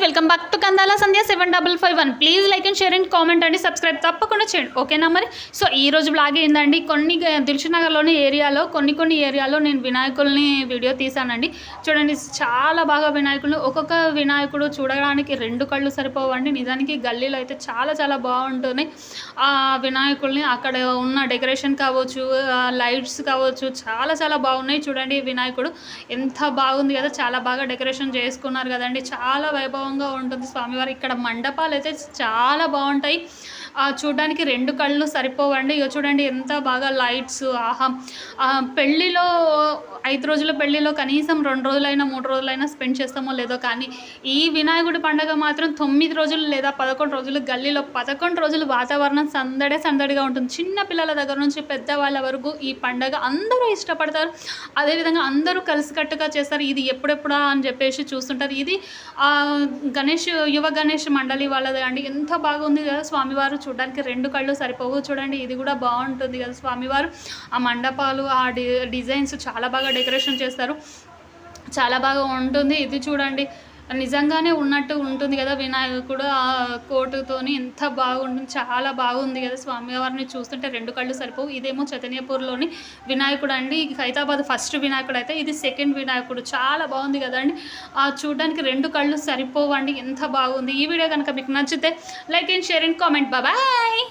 Welcome back to Kandala Sandhya 7551. Please like and share and comment అండి, subscribe తప్పకుండా చేయండి, ఓకేనా? మరి సో ఈ రోజు బ్లాగ్ ఏందండి, దిల్షునగర్లోని ఏరియాలో కొన్ని ఏరియాలో నేను వినాయకుల్ని వీడియో తీసానండి. చూడండి, చాలా బాగా వినాయకులు, ఒక్కొక్క వినాయకుడు చూడడానికి రెండు కళ్ళు సరిపోవండి. నిజానికి గల్లీలో అయితే చాలా బాగుంటుంది. ఆ వినాయకుల్ని అక్కడ ఉన్న డెకరేషన్ కావచ్చు, లైట్స్ కావచ్చు, చాలా బాగున్నాయి. చూడండి వినాయకుడు ఎంత బాగుంది కదా, చాలా బాగా డెకరేషన్ చేసుకున్నారు కదండి. చాలా వైభవంగా ఉంటుంది స్వామివారు. ఇక్కడ మండపాలు అయితే చాలా బాగుంటాయి. చూడడానికి రెండు కళ్ళు సరిపోవండి. ఇక చూడండి ఎంత బాగా లైట్స్. ఆహా, పెళ్ళిలో 5 రోజుల పెళ్ళిలో కనీసం 2 రోజులైనా 3 రోజులైనా స్పెండ్ చేస్తామో లేదో, కానీ ఈ వినాయకుడి పండుగ మాత్రం 9 రోజులు లేదా 11 రోజులు గల్లీలో 11 రోజులు వాతావరణం సందడిగా ఉంటుంది. చిన్న పిల్లల దగ్గర నుంచి పెద్దవాళ్ళ వరకు ఈ పండుగ అందరూ ఇష్టపడతారు. అదేవిధంగా అందరూ కలిసికట్టుగా చేస్తారు. ఇది ఎప్పుడెప్పుడా అని చెప్పేసి చూస్తుంటారు. ఇది యువ గణేష్ మండలి వాళ్ళది అండి. ఎంత బాగుంది కదా స్వామివారు, చూడడానికి రెండు కళ్ళు సరిపోవు. చూడండి ఇది కూడా బాగుంటుంది కదా స్వామివారు. ఆ మండపాలు, ఆ డిజైన్స్ చాలా బాగా డెకరేషన్ చేస్తారు, చాలా బాగా ఉంటుంది. ఇది చూడండి నిజంగానే ఉన్నట్టు ఉంటుంది కదా వినాయకుడు. ఆ కోటుతోని ఎంత బాగుంటుంది, చాలా బాగుంది కదా స్వామివారిని చూస్తుంటే రెండు కళ్ళు సరిపోవు. ఇదేమో చైతన్యపూర్లోని వినాయకుడు అండి. హైదరాబాద్ ఫస్ట్ వినాయకుడు అయితే ఇది సెకండ్ వినాయకుడు. చాలా బాగుంది కదండి. చూడడానికి రెండు కళ్ళు సరిపోవండి, ఎంత బాగుంది. ఈ వీడియో కనుక మీకు నచ్చితే like and share and comment. Bye.